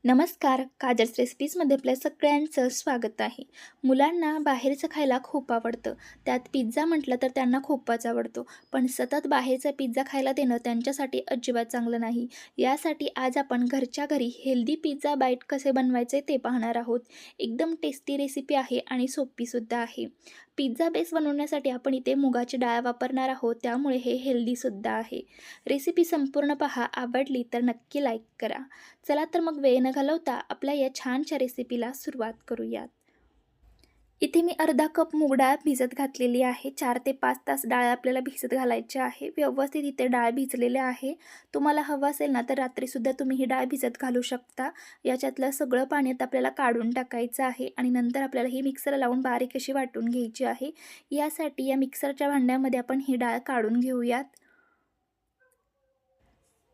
नमस्कार, काजल रेसिपीजमध्ये आपल्या सगळ्यांचं स्वागत आहे. मुलांना बाहेरचं खायला खूप आवडतं. त्यात पिझ्झा म्हटलं तर त्यांना खूपच आवडतो. पण सतत बाहेरचा पिझ्झा खायला देणं त्यांच्यासाठी अजिबात चांगलं नाही. यासाठी आज आपण घरच्या घरी हेल्दी पिझ्झा बाईट कसे बनवायचे ते पाहणार आहोत. एकदम टेस्टी रेसिपी आहे आणि सोपीसुद्धा आहे. पिझ्झा बेस बनवण्यासाठी आपण इथे मुगाची डाळ वापरणार आहोत, त्यामुळे हे हेल्दीसुद्धा आहे. रेसिपी संपूर्ण पहा. आवडली तर नक्की लाईक करा. चला तर मग वेळ न घालवता आपल्या या छानशा रेसिपीला सुरुवात करूयात. इथे मी अर्धा कप मूग डाळ भिजत घातलेली आहे. 4 ते 5 तास डाळ आपल्याला भिजत घालायची आहे. व्यवस्थित इथे डाळ भिजलेली आहे. तुम्हाला हवं असेल ना तर रात्रीसुद्धा तुम्ही ही डाळ भिजत घालू शकता. याच्यातलं सगळं पाणी आता आपल्याला काढून टाकायचं आहे आणि नंतर आपल्याला ही मिक्सरला लावून बारीक अशी वाटून घ्यायची आहे. यासाठी या मिक्सरच्या भांड्यामध्ये आपण ही डाळ काढून घेऊयात.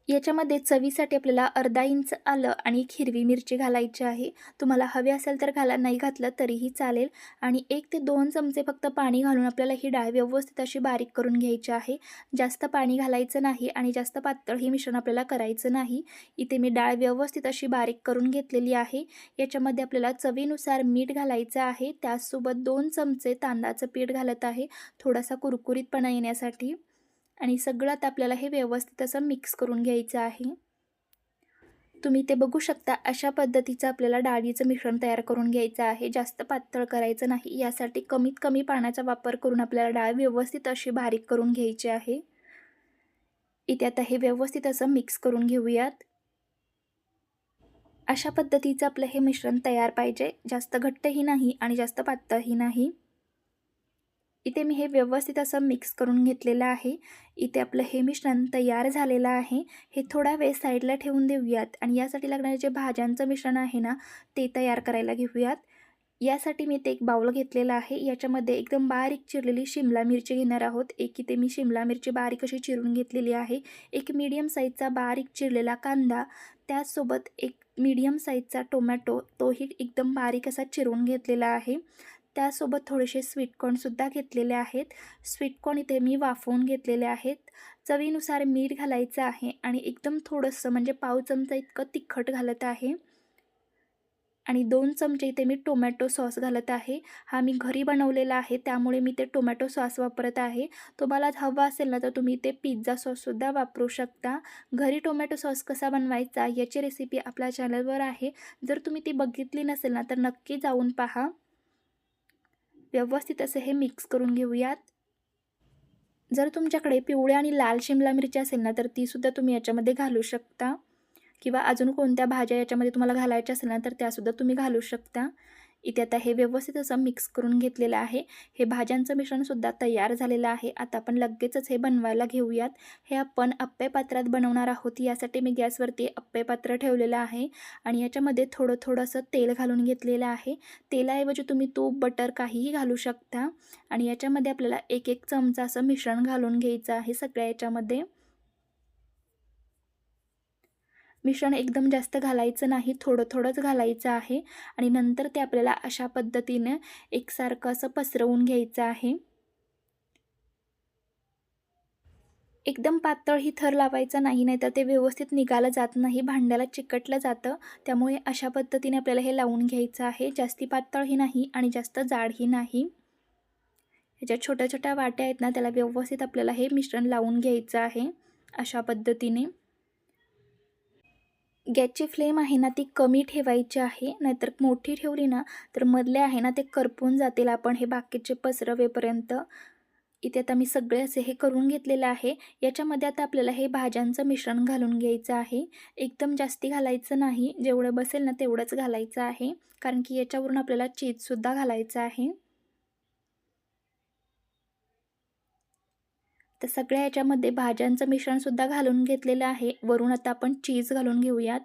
याच्यामध्ये चवीसाठी आपल्याला अर्धा इंच आलं आणि एक हिरवी मिरची घालायची आहे. तुम्हाला हवे असेल तर घाला, नाही घातलं तरीही चालेल. आणि 1 ते 2 चमचे फक्त पाणी घालून आपल्याला ही डाळ व्यवस्थित अशी बारीक करून घ्यायची आहे. जास्त पाणी घालायचं नाही आणि जास्त पातळ हे मिश्रण आपल्याला करायचं नाही. इथे मी डाळ व्यवस्थित अशी बारीक करून घेतलेली आहे. याच्यामध्ये आपल्याला चवीनुसार मीठ घालायचं आहे. त्याचसोबत 2 चमचे तांदळाचं पीठ घालत आहे, थोडासा कुरकुरीतपणा येण्यासाठी. आणि सगळं आता आपल्याला हे व्यवस्थित असं मिक्स करून घ्यायचं आहे. तुम्ही ते बघू शकता, अशा पद्धतीचं आपल्याला डाळीचं मिश्रण तयार करून घ्यायचं आहे. जास्त पातळ करायचं नाही. यासाठी कमीत कमी पाण्याचा वापर करून आपल्याला डाळ व्यवस्थित अशी बारीक करून घ्यायची आहे. इथे आता हे व्यवस्थित असं मिक्स करून घेऊयात. अशा पद्धतीचं आपलं हे मिश्रण तयार पाहिजे. जास्त घट्टही नाही आणि जास्त पातळही नाही. इथे मी हे व्यवस्थित असं मिक्स करून घेतलेलं आहे. इथे आपलं हे मिश्रण तयार झालेलं आहे. हे थोडा वेळ साईडला ठेवून देऊयात आणि यासाठी लागणारे जे भाज्यांचं मिश्रण आहे ना, ते तयार करायला घेऊयात. यासाठी मी इथे एक बाउल घेतलेला आहे. याच्यामध्ये एकदम बारीक चिरलेली शिमला मिरची घेणार आहोत. एक इथे मी शिमला मिरची बारीक अशी चिरून घेतलेली आहे. एक मीडियम साईजचा बारीक चिरलेला कांदा, त्याचसोबत एक मीडियम साईजचा टोमॅटो, तोही एकदम बारीक असा चिरून घेतलेला आहे. त्यासोबत थोडेसे स्वीटकॉर्नसुद्धा घेतलेले आहेत. स्वीटकॉर्न इथे मी वाफवून घेतलेले आहेत. चवीनुसार मीठ घालायचं आहे आणि एकदम थोडंसं म्हणजे पाव चमचा इतकं तिखट घालत आहे. आणि 2 चमचे इथे मी टोमॅटो सॉस घालत आहे. हा मी घरी बनवलेला आहे, त्यामुळे मी ते टोमॅटो सॉस वापरत आहे. तुम्हाला हवा असेल ना तर तुम्ही ते पिझ्झा सॉससुद्धा वापरू शकता. घरी टोमॅटो सॉस कसा बनवायचा याची रेसिपी आपल्या चॅनलवर आहे. जर तुम्ही ती बघितली नसेल ना तर नक्की जाऊन पहा. व्यवस्थित असे हे मिक्स करून घेऊयात. जर तुमच्याकडे पिवळ्या आणि लाल शिमला मिरची असेल ना तर तीसुद्धा तुम्ही याच्यामध्ये घालू शकता, किंवा अजून कोणत्या भाज्या याच्यामध्ये तुम्हाला घालायच्या असेल ना तर त्यासुद्धा तुम्ही घालू शकता. इथे आता हे व्यवस्थित असं मिक्स करून घेतलेलं आहे. हे भाज्यांचं मिश्रणसुद्धा तयार झालेलं आहे. आता आपण लगेचच हे बनवायला घेऊयात. हे आपण अप्पे पात्रात बनवणार आहोत. यासाठी मी गॅसवरती अप्पे पात्र ठेवलेलं आहे आणि याच्यामध्ये थोडंसं तेल घालून घेतलेलं आहे. तेलाऐवजी तुम्ही तूप, बटर काहीही घालू शकता. आणि याच्यामध्ये आपल्याला 1-1 चमचा असं मिश्रण घालून घ्यायचं आहे सगळ्या याच्यामध्ये. मिश्रण एकदम जास्त घालायचं नाही, थोडंच घालायचं आहे आणि नंतर ते आपल्याला अशा पद्धतीने एकसारखं असं पसरवून घ्यायचं आहे. एकदम पातळ थर लावायचा नाही, नाहीतर ते व्यवस्थित निघालं जात नाही, भांड्याला चिकटलं जातं. त्यामुळे अशा पद्धतीने आपल्याला हे लावून घ्यायचं आहे. जास्ती पातळही नाही आणि जास्त जाडही नाही. ह्याच्या छोट्या-छोट्या वाट्या आहेत ना, त्याला व्यवस्थित आपल्याला हे मिश्रण लावून घ्यायचं आहे अशा पद्धतीने. गॅसची फ्लेम आहे ना ती कमी ठेवायची आहे, नाहीतर मोठी ठेवली ना तर मधले आहे ना ते करपून जातील आपण हे बाकीचे पसरवेपर्यंत. इथे आता मी सगळे असे हे करून घेतलेलं आहे. याच्यामध्ये आता आपल्याला हे भाज्यांचं मिश्रण घालून घ्यायचं आहे. एकदम जास्ती घालायचं नाही, जेवढं बसेल ना तेवढंच घालायचं आहे, कारण की याच्यावरून आपल्याला चीजसुद्धा घालायचं आहे. तर सगळ्या याच्यामध्ये भाज्यांचं मिश्रणसुद्धा घालून घेतलेलं आहे. वरून आता आपण चीज घालून घेऊयात.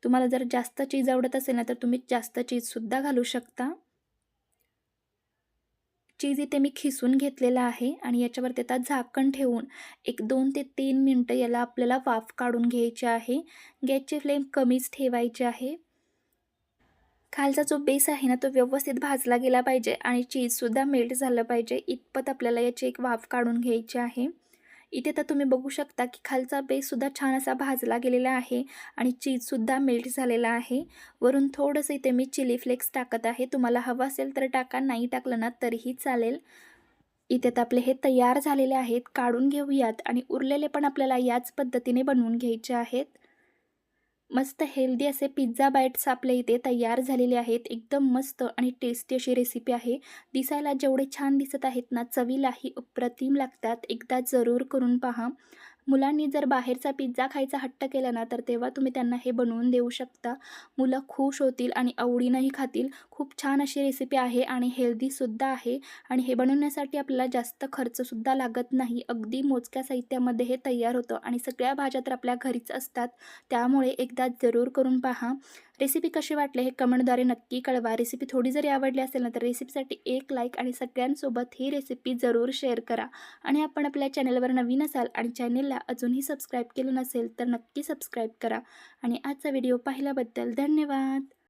तुम्हाला जर जास्त चीज आवडत असेल ना तर तुम्ही जास्त चीजसुद्धा घालू शकता. चीज इथे मी खिसून घेतलेला आहे आणि याच्यावरती आता झाकण ठेवून एक 2 ते 3 मिनटं याला आपल्याला वाफ काढून घ्यायची आहे. गॅसची फ्लेम कमीच ठेवायची आहे. खालचा जो बेस आहे ना तो व्यवस्थित भाजला गेला पाहिजे आणि चीजसुद्धा मेल्ट झालं पाहिजे, इतपत आपल्याला याची एक वाफ काढून घ्यायची आहे. इथे तर तुम्ही बघू शकता की खालचा बेससुद्धा छान असा भाजला गेलेला आहे आणि चीजसुद्धा मेल्ट झालेला आहे. वरून थोडंसं इथे मी चिली फ्लेक्स टाकत आहे. तुम्हाला हवं असेल तर टाका, नाही टाकलं ना तरीही चालेल. इथे तर आपले हे तयार झालेले आहेत. काढून घेऊयात आणि उरलेले पण आपल्याला याच पद्धतीने बनवून घ्यायचे आहेत. मस्त हेल्दी असे पिझ्झा बाईट्स आपल्या इथे तयार झालेले आहेत. एकदम मस्त आणि टेस्टी अशी रेसिपी आहे. दिसायला जेवढे छान दिसत आहेत ना, चवीलाही अप्रतिम लागतात. एकदा जरूर करून पहा. मुलांनी जर बाहेरचा पिझ्झा खायचा हट्ट केला ना, तर तेव्हा तुम्ही त्यांना हे बनवून देऊ शकता. मुलं खुश होतील आणि आवडीनंही खातील. खूप छान अशी रेसिपी आहे आणि हेल्दीसुद्धा आहे आणि हे बनवण्यासाठी आपल्याला जास्त खर्चसुद्धा लागत नाही. अगदी मोजक्या साहित्यामध्ये हे तयार होतं आणि सगळ्या भाज्या तर आपल्या घरीच असतात. त्यामुळे एकदा जरूर करून पहा. रेसिपी कशी वाटली हे कमेंटद्वारे नक्की कळवा. रेसिपी थोडी जरी आवडली असेल ना, तर रेसिपीसाठी एक लाईक आणि सगळ्यांसोबत ही रेसिपी जरूर शेअर करा. आणि आपण आपल्या चॅनलवर नवीन असाल आणि चॅनेलला अजूनही सबस्क्राईब केलं नसेल तर नक्की सबस्क्राईब करा. आणि आजचा व्हिडिओ पाहिल्याबद्दल धन्यवाद.